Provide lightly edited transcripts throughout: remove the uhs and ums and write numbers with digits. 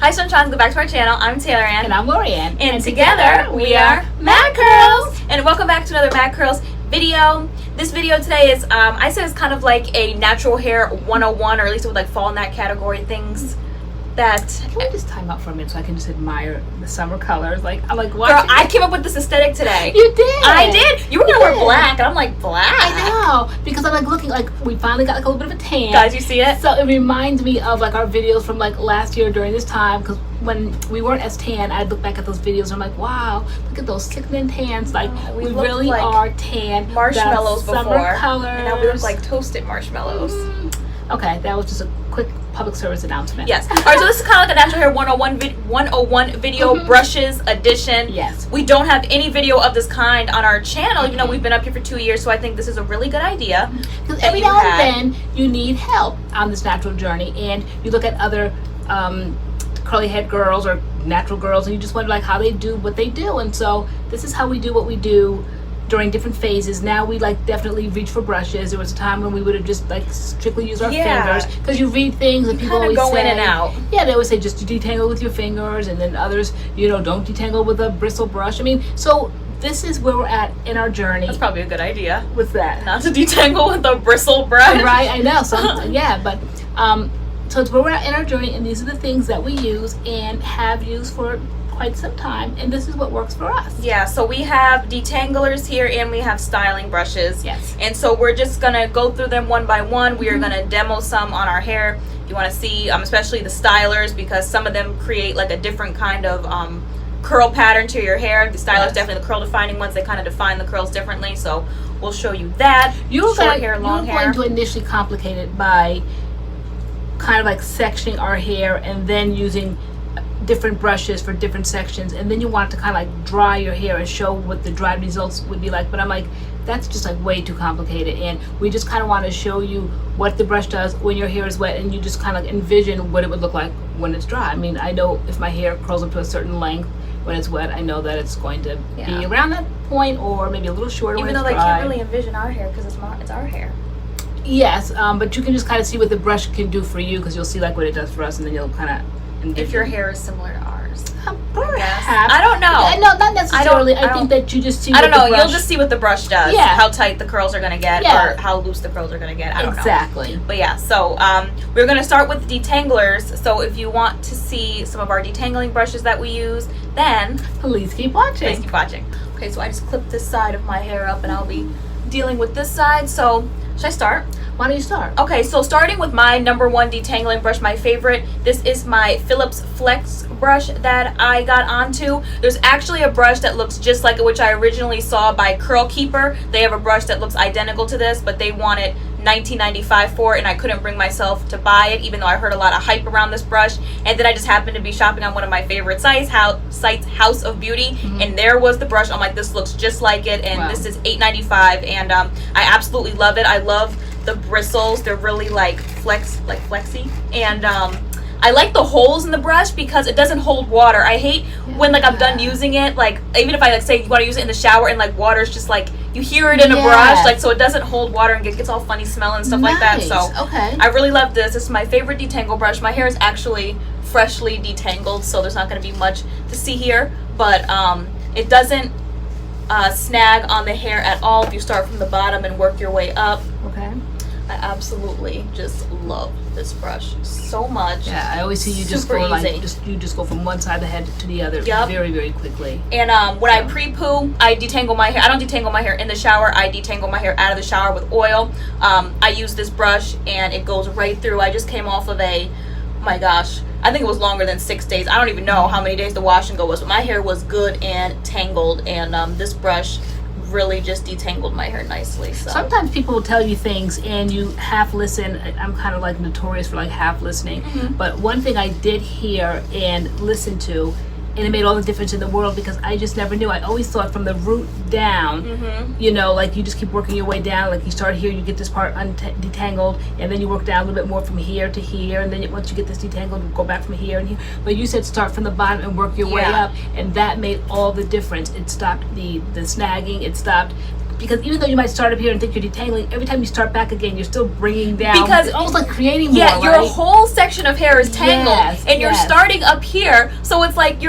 Hi Sunshine, go back to our channel. I'm TaylorAnne. And I'm LoriAnne. And together we are Madcurls. And welcome back to another Madcurls video. This video today is, I said it's kind of like a natural hair 101, or at least it would like fall in that category. Things that... Can we just time out for a minute so I can just admire the summer colors? Like, I'm like, what? Girl, I came up with this aesthetic today. You did? I did. You were going to wear black, and I'm like, black? I know. Because I'm like looking like we finally got like a little bit of a tan. Guys, you see it? So it reminds me of like our videos from like last year during this time. Because when we weren't as tan, I'd look back at those videos and I'm like, wow, look at those sickening tans. Like, we really like are tan. Marshmallows before. Summer colors. And now we look like toasted marshmallows. Okay, that was just a quick public service announcement. Yes. All right, so this is kind of like a natural hair 101 video brushes edition. Yes. We don't have any video of this kind on our channel, even though we've been up here for 2 years, so I think this is a really good idea. Because every now and then you need help on this natural journey, and you look at other curly head girls or natural girls, and you just wonder like how they do what they do. And so this is how we do what we do during different phases. Now we like definitely reach for brushes. There was a time when we would have just like strictly used our fingers, because you read things and people always go say, in and out. Yeah, they always say just detangle with your fingers, and then others, you know, don't detangle with a bristle brush. I mean, so this is where we're at in our journey. That's probably a good idea. With that, not to detangle with a bristle brush. Right, I know. So yeah, but so it's where we're at in our journey, and these are the things that we use and have used for quite some time, and this is what works for us. Yeah, so we have detanglers here and we have styling brushes. Yes. And so we're just gonna go through them one by one. We are gonna demo some on our hair. You want to see especially the stylers, because some of them create like a different kind of curl pattern to your hair. The stylers, definitely the curl defining ones, they kind of define the curls differently, so we'll show you that. You're going to initially complicate it by kind of like sectioning our hair and then using different brushes for different sections, and then you want to kind of like dry your hair and show what the dried results would be like. But I'm like, that's just like way too complicated, and we just kind of want to show you what the brush does when your hair is wet, and you just kind of like envision what it would look like when it's dry. I mean, I know if my hair curls up to a certain length when it's wet, I know that it's going to be around that point, or maybe a little shorter. Even though they can't really envision our hair because it's our hair. Yes, but you can just kind of see what the brush can do for you, because you'll see like what it does for us, and then you'll kind of envision. If your hair is similar to ours. Perhaps. I don't know. No, not necessarily. I think that you just see. I don't know. You'll just see what the brush does. Yeah. How tight the curls are gonna get, or how loose the curls are gonna get. I don't know. Exactly. But yeah, so we're gonna start with detanglers. So if you want to see some of our detangling brushes that we use, then please keep watching. Please keep watching. Okay, so I just clipped this side of my hair up, and I'll be dealing with this side. So should I start? Why don't you start? Okay, so starting with my #1 detangling brush, my favorite. This is my Phillips Flex brush that I got onto. There's actually a brush that looks just like it, which I originally saw by Curl Keeper. They have a brush that looks identical to this, but they wanted $19.95 for it, and I couldn't bring myself to buy it, even though I heard a lot of hype around this brush. And then I just happened to be shopping on one of my favorite sites, House of Beauty, and there was the brush. I'm like, this looks just like it, and this is $8.95, and I absolutely love it. I love the bristles. They're really like flexy, and I like the holes in the brush because it doesn't hold water. I hate when like I'm done using it, like even if I like say you want to use it in the shower and like water's just like you hear it in a brush, like, so it doesn't hold water and gets all funny smelling and stuff like that. So I really love this. This is my favorite detangle brush. My hair is actually freshly detangled, so there's not going to be much to see here, but it doesn't snag on the hair at all if you start from the bottom and work your way up. Okay. I absolutely just love this brush so much. Yeah, I always see you just go like you just go from one side of the head to the other very, very quickly. And when I pre-poo, I detangle my hair. I don't detangle my hair in the shower. I detangle my hair out of the shower with oil. I use this brush and it goes right through. I just came off of oh my gosh, I think it was longer than 6 days. I don't even know how many days the wash and go was, but my hair was good and tangled, and this brush really just detangled my hair nicely. So sometimes people will tell you things and you half listen. I'm kind of like notorious for like half listening, but one thing I did hear and listen to, and it made all the difference in the world, because I just never knew. I always thought from the root down, you know, like you just keep working your way down. Like you start here, you get this part detangled, and then you work down a little bit more from here to here, and then once you get this detangled, you go back from here and here. But you said start from the bottom and work your way up, and that made all the difference. It stopped the snagging. It stopped because even though you might start up here and think you're detangling, every time you start back again, you're still bringing down. Because it's almost like creating more. Yeah, your right? whole section of hair is tangled, and you're starting up here, so it's like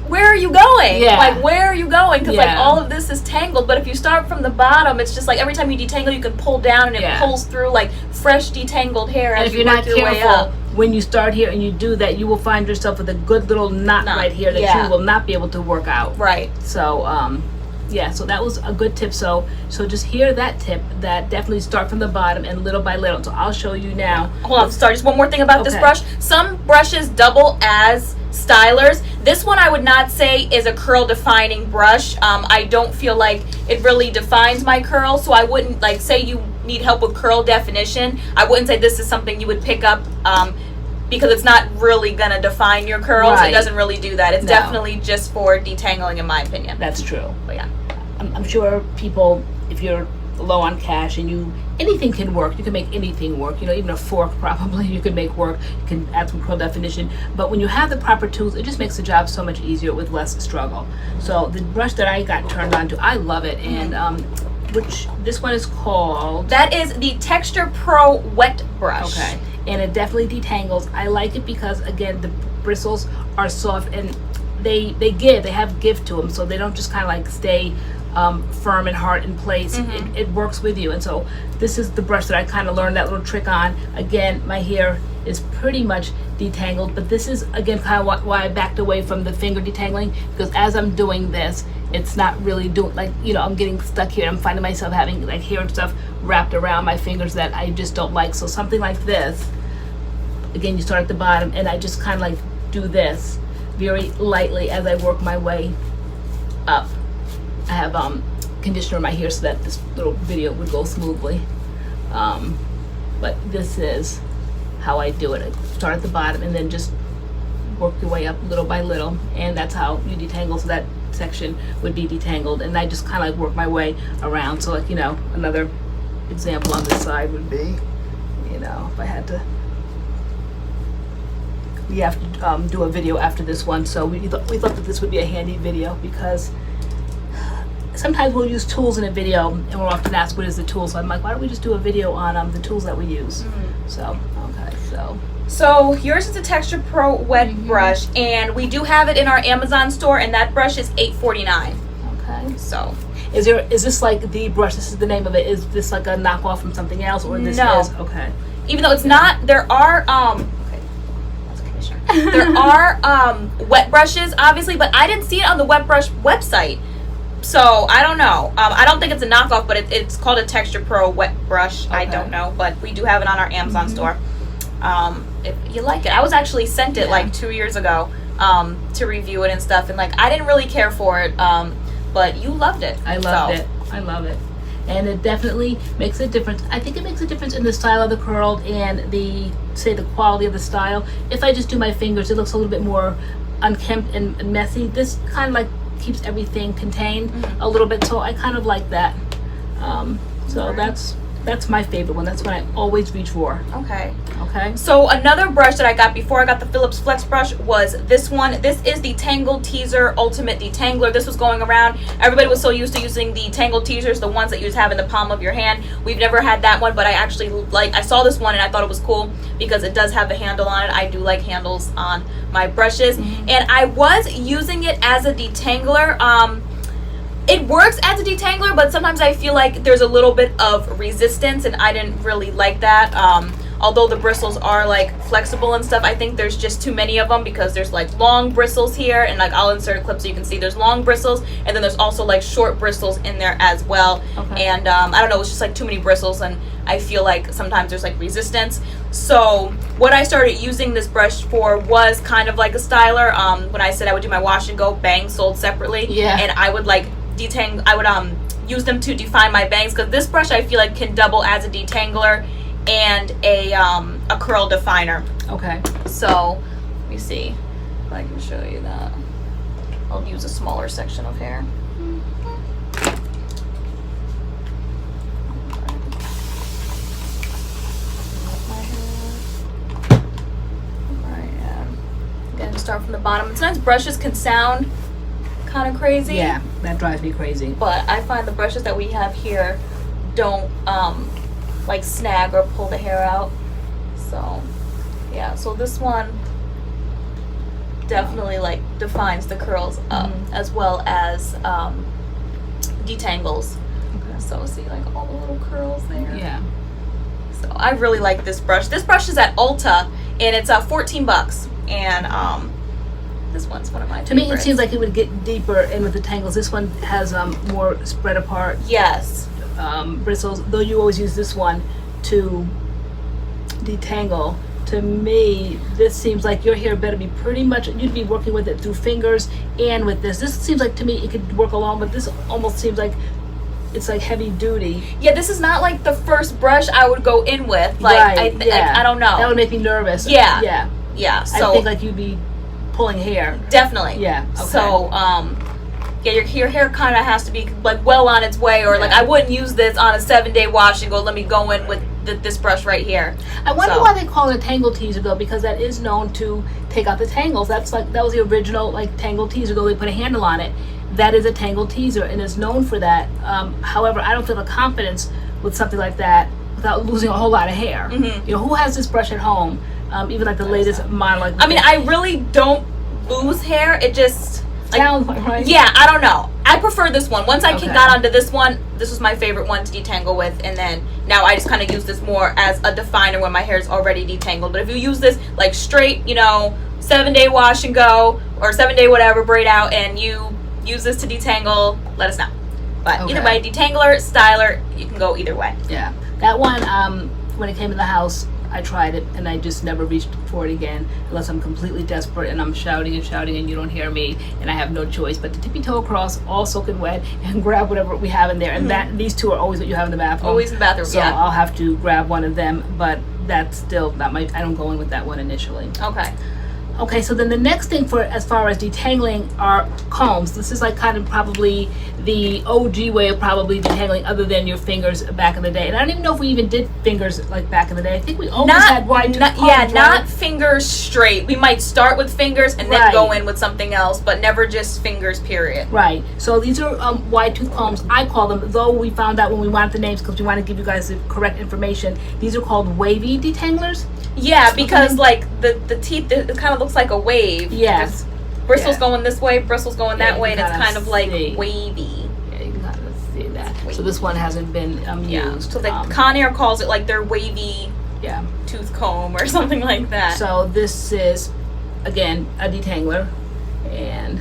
where are you going? Yeah. Like, where are you going? Because like all of this is tangled. But if you start from the bottom, it's just like every time you detangle, you can pull down and it pulls through like fresh detangled hair. And as if you're not careful, when you start here and you do that, you will find yourself with a good little knot right here that you will not be able to work out. Right. So yeah, so that was a good tip. So just hear that tip, that definitely start from the bottom and little by little. So I'll show you now. Hold on, sorry, just one more thing about this brush. Some brushes double as stylers. This one I would not say is a curl defining brush. I don't feel like it really defines my curls, so I wouldn't, like, say you need help with curl definition, I wouldn't say this is something you would pick up because it's not really gonna define your curls. It doesn't really do that. It's definitely just for detangling, in my opinion. That's true. But yeah, I'm sure people, if you're low on cash and anything can work, you can make anything work, you know, even a fork probably you can make work, you can add some curl definition, but when you have the proper tools, it just makes the job so much easier with less struggle. So the brush that I got turned on to, I love it, and this one is called, that is the Texture Pro Wet Brush. Okay, and it definitely detangles. I like it because, again, the bristles are soft and they have give to them, so they don't just kind of like stay firm and hard in place. It works with you. And so this is the brush that I kind of learned that little trick on. Again, my hair is pretty much detangled, but this is, again, kind of why I backed away from the finger detangling, because as I'm doing this, it's not really doing, like, you know, I'm getting stuck here and I'm finding myself having like hair and stuff wrapped around my fingers that I just don't like. So something like this, again, you start at the bottom and I just kind of like do this very lightly as I work my way up. I have conditioner in my hair so that this little video would go smoothly, but this is how I do it. I start at the bottom and then just work your way up little by little, and that's how you detangle. So that section would be detangled, and I just kind of like work my way around. So, like, you know, another example on this side would be, you know, if I had to, we have to do a video after this one, so we thought that this would be a handy video, because sometimes we'll use tools in a video and we're often asked what is the tool, so I'm like, why don't we just do a video on the tools that we use. So okay, so yours is a Texture Pro Wet Brush, and we do have it in our Amazon store, and that brush is $8.49. Okay, so is this like the brush, this is the name of it, is this like a knockoff from something else, or this is okay, even though it's not, there are there are wet brushes, obviously, but I didn't see it on the Wet Brush website, so I don't know. I don't think it's a knockoff, but it's called a Texture Pro Wet Brush. I don't know, but we do have it on our Amazon store. If you like it, I was actually sent it like 2 years ago to review it and stuff, and like I didn't really care for it, but you loved it. I loved it. I love it. And it definitely makes a difference. I think it makes a difference in the style of the curl and the quality of the style. If I just do my fingers, it looks a little bit more unkempt and messy. This kind of like keeps everything contained a little bit, so I kind of like that. So that's my favorite one. That's what I always reach for. Okay. So another brush that I got before I got the Phillips Flex brush was this one. This is the Tangle Teezer Ultimate Detangler. This was going around. Everybody was so used to using the Tangle Teezers, the ones that you just have in the palm of your hand. We've never had that one, but I actually I saw this one and I thought it was cool because it does have a handle on it. I do like handles on my brushes, and I was using it as a detangler. It works as a detangler, but sometimes I feel like there's a little bit of resistance, and I didn't really like that. Although the bristles are like flexible and stuff, I think there's just too many of them, because there's like long bristles here, and like I'll insert a clip so you can see there's long bristles, and then there's also like short bristles in there as well. And I don't know, it's just like too many bristles, and I feel like sometimes there's like resistance. So what I started using this brush for was kind of like a styler. When I said I would do my wash and go, bangs sold separately, and I would like I would use them to define my bangs, because this brush I feel like can double as a detangler and a curl definer. So let me see if I can show you that. I'll use a smaller section of hair. Again, start from the bottom. Sometimes brushes can sound kind of crazy. Yeah, that drives me crazy. But I find the brushes that we have here don't like snag or pull the hair out. So yeah, so this one definitely like defines the curls up, as well as detangles. Okay. So see like all the little curls there. Yeah. So I really like this brush. This brush is at Ulta and it's $14. And this one's one of my favorites. To me, it seems like it would get deeper in with the tangles. This one has more spread apart. Yes. Bristles. Though you always use this one to detangle. To me, this seems like your hair better be pretty much, you'd be working with it through fingers and with this. This seems like to me it could work along, but this almost seems like it's like heavy duty. Yeah, this is not like the first brush I would go in with. Like, right, I don't know. That would make me nervous. Yeah. Yeah. Yeah. So I think like you'd be pulling hair. Definitely. Yeah. Okay. So, yeah, your hair kind of has to be like well on its way, or like I wouldn't use this on a 7-day wash and go, let me go in with this brush right here. I wonder why they call it a Tangle Teezer though, because that is known to take out the tangles. That's like, that was the original like Tangle Teezer though they put a handle on it. That is a Tangle Teezer and is known for that. However, I don't feel the confidence with something like that without losing a whole lot of hair. You know, who has this brush at home? Even like the latest model. Like I mean, I really don't lose hair. It just sounds like, right? Yeah, I don't know. I prefer this one. Once I got onto this one, this was my favorite one to detangle with, and then now I just kind of use this more as a definer when my hair is already detangled. But if you use this like straight, you know, 7-day wash and go, or 7-day whatever, braid out, and you use this to detangle, let us know. But either way, detangler, styler, you can go either way. Yeah, that one, when it came in the house, I tried it and I just never reached for it again unless I'm completely desperate and I'm shouting and shouting and you don't hear me and I have no choice but to tippy toe across, all soaking wet, and grab whatever we have in there. And that these two are always what you have in the bathroom. Always in the bathroom. So I'll have to grab one of them, but that's still not my. I don't go in with that one initially. Okay. Okay, so then the next thing for as far as detangling are combs. This is like kind of probably the OG way of probably detangling, other than your fingers back in the day. And I don't even know if we even did fingers like back in the day. I think we always had wide tooth combs. Yeah, not fingers straight. We might start with fingers and then go in with something else, but never just fingers, period. Right. So these are wide tooth combs, I call them, though we found out when we wanted the names because we want to give you guys the correct information. These are called wavy detanglers. Yeah, because like the teeth, it kind of looks like a wave. Yes. Bristles going this way, bristles going that way, and it's kind of like wavy. Yeah, you can kind of see that. So this one hasn't been used. So the Conair calls it like their wavy tooth comb or something like that. So this is, again, a detangler. And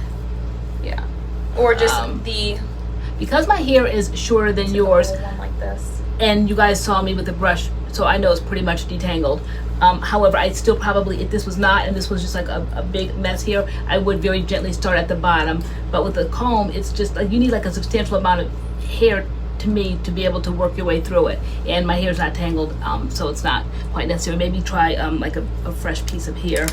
or just because my hair is shorter than yours, one like this. And you guys saw me with the brush, so I know it's pretty much detangled. However, I'd still probably, if this was not, and this was just like a big mess here, I would very gently start at the bottom. But with the comb, it's just like you need like a substantial amount of hair to me to be able to work your way through it. And my hair's not tangled, so it's not quite necessary. Maybe try like a fresh piece of hair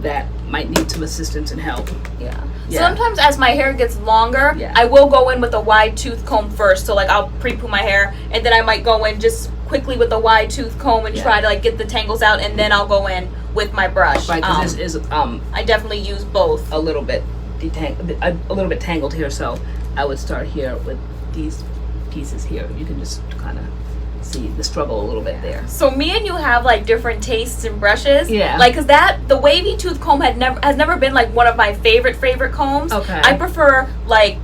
that might need some assistance and help. Yeah. Sometimes as my hair gets longer, I will go in with a wide tooth comb first. So like I'll pre-poo my hair, and then I might go in just quickly with a wide tooth comb and try to like get the tangles out, and then I'll go in with my brush. Right, because this is I definitely use both. A little bit a little bit tangled here, so I would start here with these pieces here. You can just kind of see the struggle a little bit there. So me and you have like different tastes in brushes. Yeah. Like, cause the wavy tooth comb has never been like one of my favorite combs. Okay. I prefer like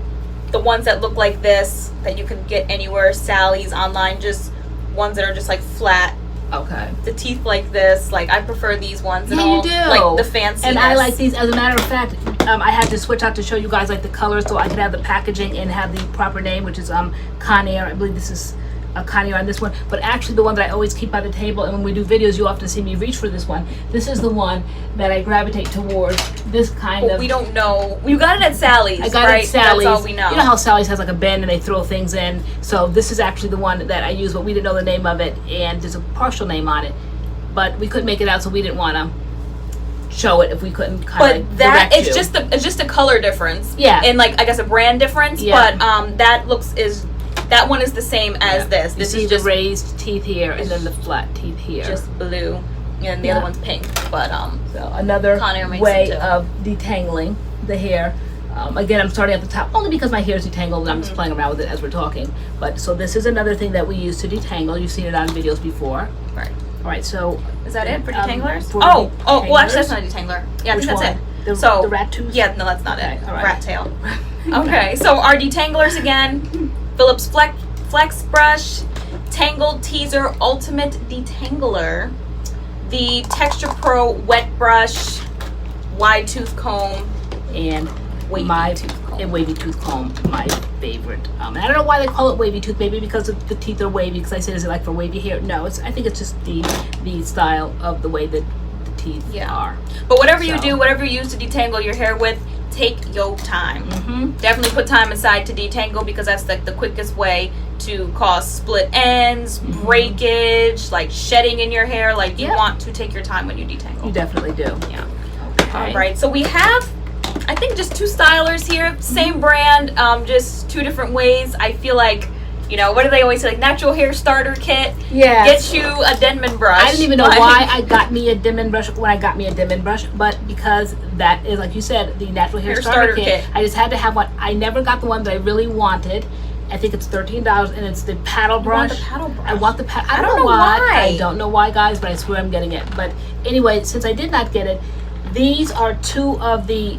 the ones that look like this that you can get anywhere, Sally's, online, just ones that are just like flat. Okay. The teeth like this, like I prefer these ones. And you do. Like the fanciness. And I like these. As a matter of fact, I had to switch out to show you guys like the colors so I could have the packaging and have the proper name, which is Conair. I believe this is a Conair on this one, but actually the one that I always keep by the table, and when we do videos you often see me reach for this one. This is the one that I gravitate towards, this kind of. We don't know. You got it at Sally's. I got it at Sally's. That's all we know. You know how Sally's has like a bin and they throw things in, so this is actually the one that I use, but we didn't know the name of it, and there's a partial name on it, but we couldn't make it out, so we didn't want to show it if we couldn't kind of direct you. It's just a color difference. Yeah. And like I guess a brand difference. Yeah. But that one is the same as this. This is just the raised teeth here, and then the flat teeth here. Just blue, and the other one's pink. But so another way of detangling the hair. Again, I'm starting at the top only because my hair is detangled and I'm just playing around with it as we're talking. But so this is another thing that we use to detangle. You've seen it on videos before. Right. All right, so is that it for detanglers? Well, actually, that's not a detangler. Yeah, I think that's it. The rat tooth? Yeah, no, that's not it. All right. Rat tail. Okay, so our detanglers again: Phillips Flex brush, Tangle Teezer Ultimate Detangler, the Texture Pro wet brush, wide tooth comb, and wavy tooth comb. Wavy tooth comb, my favorite. And I don't know why they call it wavy tooth. Maybe because the teeth are wavy. Because I said, is it like for wavy hair? No, I think it's just the style of the way that the teeth are. But whatever you do, whatever you use to detangle your hair with, take your time. Definitely put time aside to detangle because that's like the quickest way to cause split ends, breakage, like shedding in your hair. Like you want to take your time when you detangle. You definitely do. Yeah. Okay. All right. So we have, I think, just 2 stylers here, same brand, just 2 different ways. I feel like, you know, what do they always say, like natural hair starter kit? Yeah. Get you a Denman brush. I didn't even know why I got me a Denman brush when I got me a Denman brush, but because that is, like you said, the natural hair starter kit. I just had to have one. I never got the one that I really wanted. I think it's $13, and it's the paddle brush. You want the paddle brush? I want the paddle. I don't know why. I don't know why, guys, but I swear I'm getting it. But anyway, since I did not get it, these are 2 of the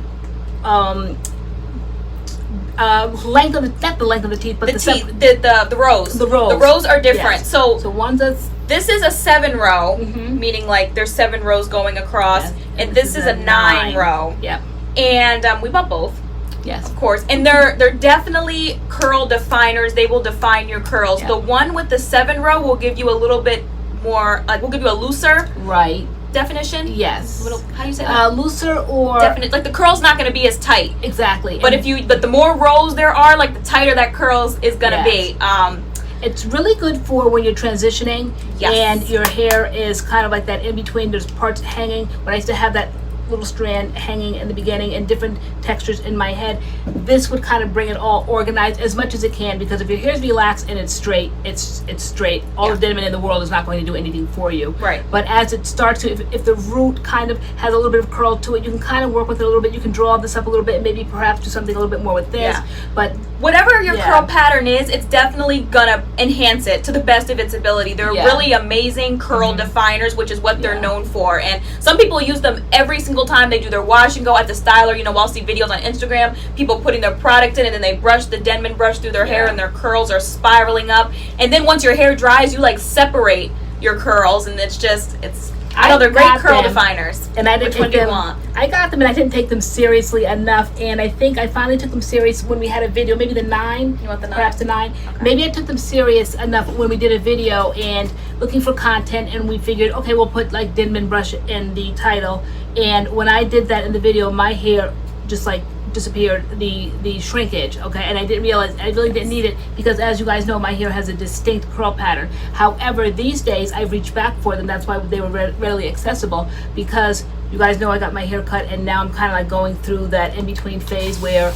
length of the, not the length of the teeth, but the rows. The rows. The rows are different. Yes. So one's this is a 7 row, meaning like there's 7 rows going across, and this is a 9 row. Yep. And we bought both. Yes, of course. And they're definitely curl definers. They will define your curls. Yep. The one with the 7 row will give you a little bit more, like will give you a looser definition. Yes. How do you say that? Looser or definite. Like the curl's not going to be as tight. Exactly. But but the more rows there are, like the tighter that curls is going to be. It's really good for when you're transitioning and your hair is kind of like that in between. There's parts hanging. When I used to have that little strand hanging in the beginning and different textures in my head, this would kind of bring it all organized as much as it can, because if your hair's relaxed and it's straight, it's straight. All the Denman in the world is not going to do anything for you. Right. But as it starts to, if the root kind of has a little bit of curl to it, you can kind of work with it a little bit. You can draw this up a little bit and maybe perhaps do something a little bit more with this. But whatever your curl pattern is, it's definitely gonna enhance it to the best of its ability. They're really amazing curl definers, which is what they're known for. And some people use them every single time they do their wash and go at the styler. You know, I'll see videos on Instagram, people putting their product in and then they brush the Denman brush through their hair and their curls are spiraling up. And then once your hair dries, you like separate your curls, and it's just, I know they're great curl definers. And I didn't Which one do you want? I got them and I didn't take them seriously enough, and I think I finally took them serious when we had a video, maybe the 9. You want the 9? Perhaps the 9. Okay. Maybe I took them serious enough when we did a video and looking for content, and we figured, okay, we'll put like Denman brush in the title. And when I did that in the video, my hair just like disappeared, the shrinkage, okay, and I didn't realize, I really didn't need it, because as you guys know, my hair has a distinct curl pattern. However, these days I've reached back for them. That's why they were readily accessible, because you guys know I got my hair cut, and now I'm kind of like going through that in-between phase where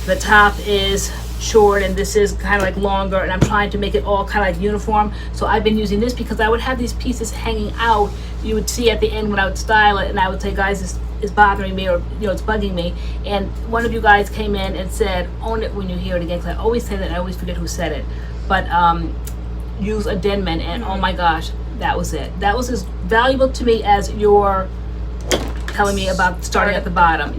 the top is short and this is kind of like longer, and I'm trying to make it all kind of like uniform. So I've been using this because I would have these pieces hanging out. You would see at the end when I would style it, and I would say, guys, this is bothering me, or you know, it's bugging me. And one of you guys came in and said, own it when you hear it again, because I always say that and I always forget who said it, but use a Denman, and oh my gosh, that was it. That was as valuable to me as your telling me about starting at the bottom.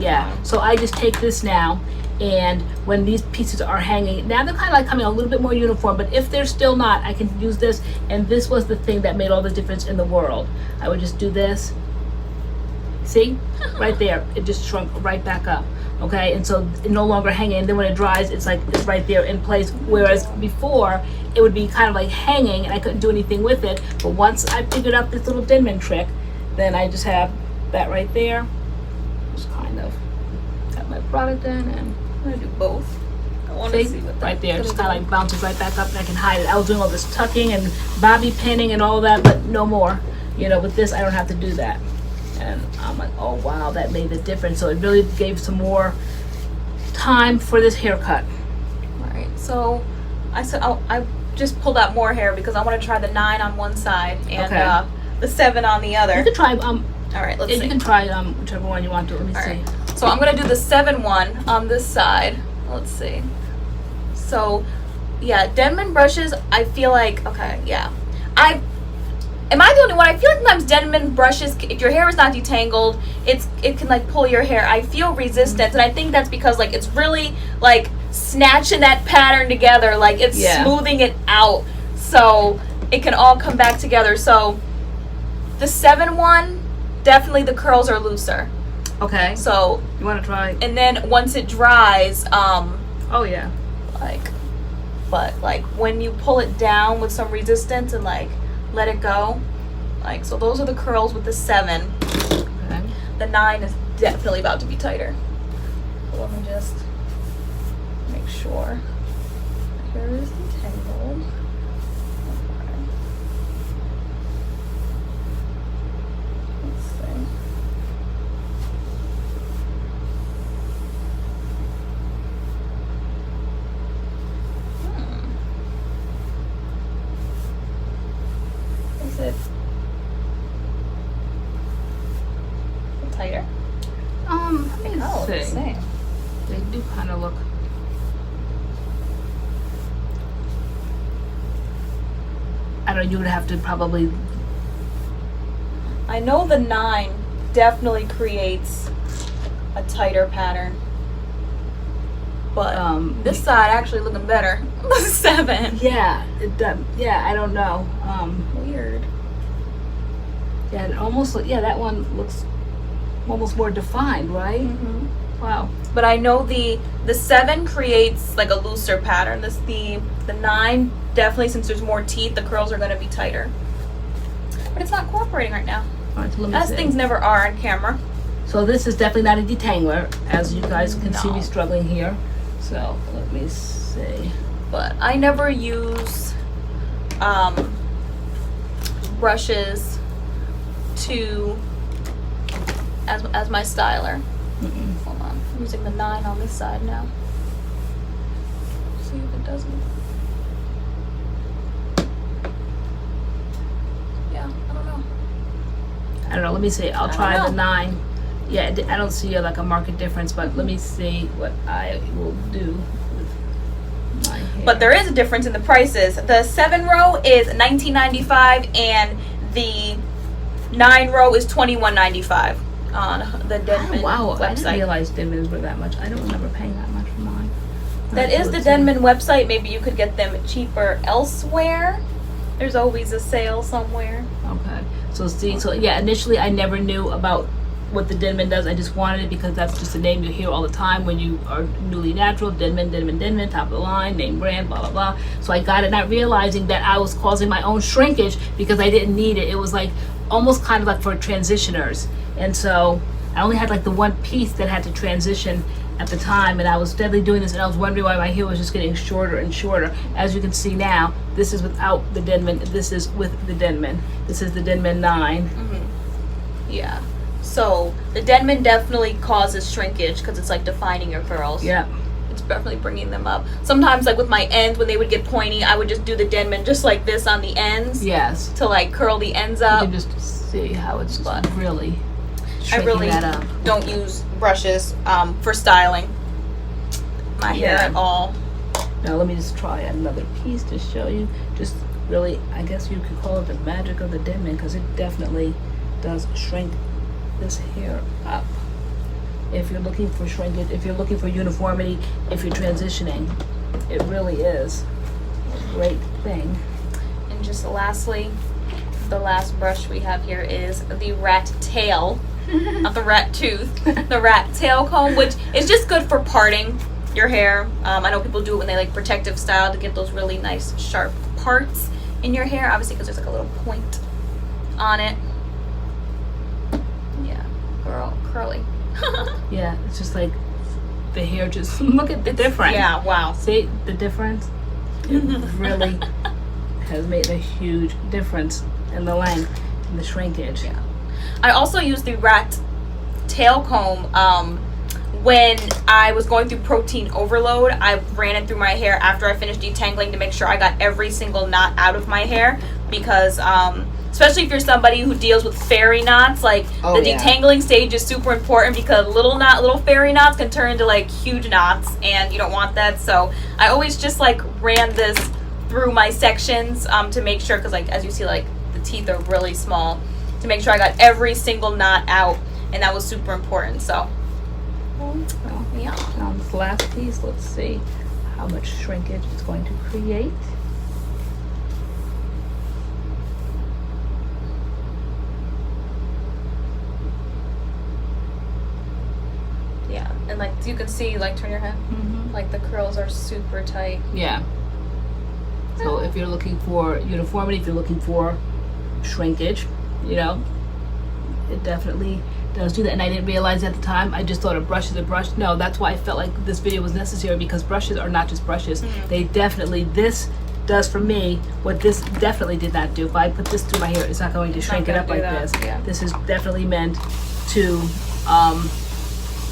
So I just take this now, and when these pieces are hanging, now they're kind of like coming a little bit more uniform, but if they're still not, I can use this, and this was the thing that made all the difference in the world. I would just do this. See? Right there. It just shrunk right back up. Okay? And so it no longer hanging, and then when it dries, it's like it's right there in place. Whereas before, it would be kind of like hanging and I couldn't do anything with it. But once I figured out this little Denman trick, then I just have that right there. Just kind of got my product in, and I'm gonna do both. I want to see what that right there. Just kind of like bounces right back up, and I can hide it. I was doing all this tucking and bobby pinning and all that, but no more. You know, with this, I don't have to do that. And I'm like, oh wow, that made the difference. So it really gave some more time for this haircut. All right, so I just pulled out more hair because I want to try the 9 on one side and the 7 on the other. You could try All right, let's see. You can try whichever one you want to. Let me see. Right. So I'm going to do the 7 one on this side. Let's see. So, yeah, Denman brushes, I feel like, okay, yeah. Am I the only one? I feel like sometimes Denman brushes, if your hair is not detangled, it can like pull your hair. I feel resistance, and I think that's because like it's really like snatching that pattern together, like it's smoothing it out, so it can all come back together. So the 7 one, definitely the curls are looser. Okay. So you want to try? And then once it dries, oh yeah. But when you pull it down with some resistance and like let it go, so those are the curls with the 7. Okay. The 9 is definitely about to be tighter. So let me just make sure my hair is detangled. Okay. Let's see. Is it tighter? I think Oh, the same. They do kind of look. I don't know, you would have to probably. I know the 9 definitely creates a tighter pattern. But this side actually looking better. 7. Yeah, it does. Yeah, I don't know. Weird. Yeah, it almost that one looks almost more defined, right? Mm-hmm. Wow. But I know the 7 creates like a looser pattern. The 9 definitely, since there's more teeth, the curls are going to be tighter. But it's not cooperating right now. All right, so let me As see. things never are on camera. So this is definitely not a detangler, as you guys can see me struggling here. So let me see. But I never use brushes as my styler. Hold on, I'm using the 9 on this side now. See if it doesn't. Yeah, I don't know. I don't know. Let me see. I'll try the 9. Yeah, I don't see like a market difference, but let me see what I will do with my hair. But there is a difference in the prices. The 7 row is $19.95 and the 9 row is $21.95 on the Denman website. I didn't realize Denman's were that much. I don't remember paying that much for mine. That is the Denman website. Maybe you could get them cheaper elsewhere. There's always a sale somewhere. Okay. So see, initially I never knew about what the Denman does. I just wanted it because that's just a name you hear all the time when you are newly natural. Denman, top of the line, name brand, blah, blah, blah. So I got it not realizing that I was causing my own shrinkage because I didn't need it. It was like almost kind of like for transitioners. And so I only had like the one piece that had to transition at the time, and I was steadily doing this, and I was wondering why my hair was just getting shorter and shorter. As you can see now, this is without the Denman, this is with the Denman. This is the Denman 9. Mm-hmm. Yeah. So the Denman definitely causes shrinkage because it's like defining your curls. Yeah. It's definitely bringing them up. Sometimes like with my ends, when they would get pointy, I would just do the Denman just like this on the ends. Yes. To like curl the ends up. You can just see how it's just really I really that up. don't use brushes for styling my hair at all. Now let me just try another piece to show you. Just really, I guess you could call it the magic of the Denman because it definitely does shrink this hair up. If you're looking for shrinkage, if you're looking for uniformity, if you're transitioning, it really is a great thing. And just lastly, the last brush we have here is the rat tail. Not the rat tooth, the rat tail comb, which is just good for parting your hair. I know people do it when they like protective style to get those really nice sharp parts in your hair, obviously because there's like a little point on it. Yeah, girl, curly. Yeah, it's just like the hair just, look at the difference. Yeah, wow. See the difference? It really has made a huge difference in the length and the shrinkage. Yeah. I also use the rat tail comb when I was going through protein overload. I ran it through my hair after I finished detangling to make sure I got every single knot out of my hair because especially if you're somebody who deals with fairy knots. Like the detangling stage is super important because little fairy knots can turn into like huge knots, and you don't want that. So I always just like ran this through my sections to make sure, because like as you see, like the teeth are really small, to make sure I got every single knot out, and that was super important. So yeah. On this last piece, let's see how much shrinkage it's going to create. Yeah, and like you can see, like turn your head, like the curls are super tight. Yeah. So if you're looking for uniformity, if you're looking for shrinkage, you know, it definitely does do that. And I didn't realize at the time. I just thought a brush is a brush. No, that's why I felt like this video was necessary, because brushes are not just brushes. They definitely, this does for me what this definitely did not do. If I put this through my hair, it's not going to shrink it up like this. Yeah. This is definitely meant to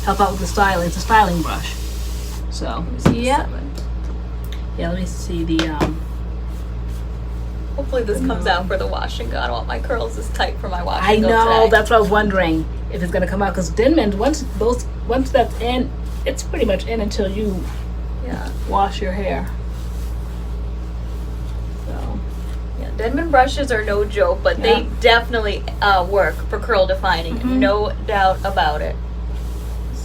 help out with the styling. It's a styling brush. So yeah. Yeah, let me see the hopefully this comes out for the wash and go. I don't want my curls this tight for my wash I and go know, today. that's what I was wondering, if it's gonna come out, because Denman, once that's in, it's pretty much in until you wash your hair. So yeah, Denman brushes are no joke, but they definitely work for curl defining, no doubt about it.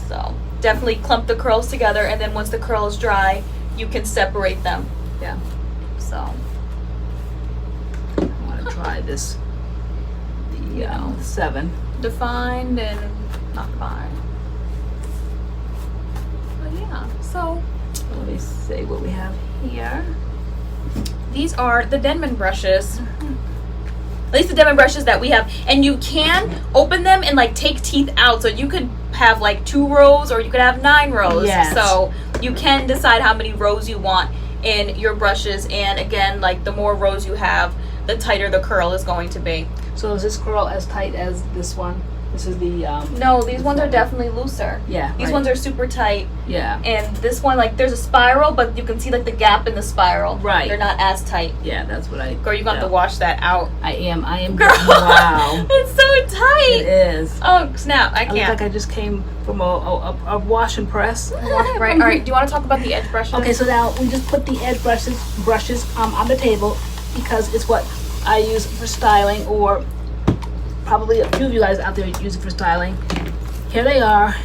So definitely clump the curls together, and then once the curls dry, you can separate them. Yeah. So I want to try this, the 7. Defined and not defined. But yeah, so let me see what we have here. These are the Denman brushes. At least the Denman brushes that we have, and you can open them and like take teeth out, so you could have like 2 rows or you could have 9 rows. Yes. So you can decide how many rows you want in your brushes, and again, like the more rows you have, the tighter the curl is going to be. So is this curl as tight as this one? This is the no, these ones are definitely looser. Yeah, these ones are super tight. Yeah. And this one, like, there's a spiral, but you can see like the gap in the spiral. Right. They're not as tight. Yeah, that's what I. Girl, you're gonna have to wash that out. I am. Girl, wow. It's so tight. It is. Oh snap! I look can't. like I just came from a wash and press. Right. All right. Do you want to talk about the edge brushes? Okay. So now we just put the edge brushes on the table, because it's what I use for styling, or probably a few of you guys out there use it for styling. Here they are.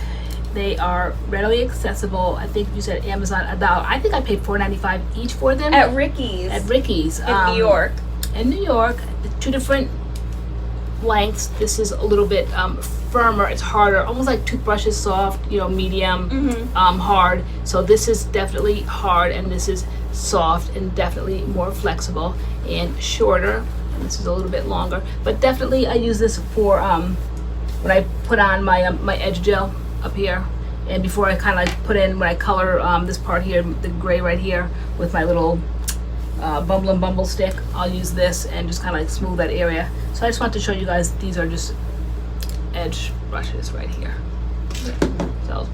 They are readily accessible. I think you said Amazon $1. I think I paid $4.95 each for them at Ricky's. At Ricky's in New York. In New York, 2 different lengths. This is a little bit firmer. It's harder, almost like toothbrushes, soft, medium, hard. So this is definitely hard, and this is soft and definitely more flexible and shorter. And this is a little bit longer, but definitely I use this for when I put on my my edge gel up here, and before I kind of like put in, when I color this part here, the gray right here, with my little Bumble and Bumble stick, I'll use this and just kind of like smooth that area. So I just want to show you guys, these are just edge brushes right here. So,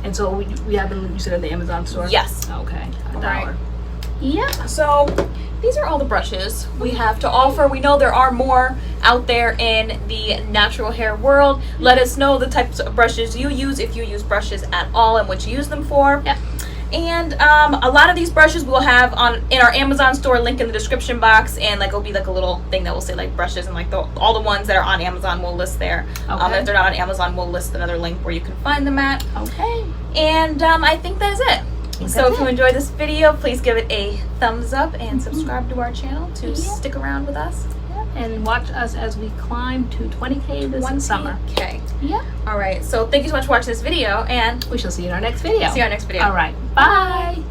and so we have them, you said, at the Amazon store? Yes. Okay, $1. Right. Yeah. So these are all the brushes we have to offer. We know there are more out there in the natural hair world. Let us know the types of brushes you use, if you use brushes at all, and what you use them for. Yeah. And a lot of these brushes we'll have in our Amazon store, link in the description box, and like it'll be like a little thing that will say like brushes, and like all the ones that are on Amazon we'll list there. Okay. If they're not on Amazon, we'll list another link where you can find them at. Okay. And I think that's it. So if you enjoyed this video, please give it a thumbs up and subscribe to our channel to stick around with us. And watch us as we climb to 20K this summer. Okay. Yeah. All right. So thank you so much for watching this video, and we shall see you in our next video. See you in our next video. All right. Bye.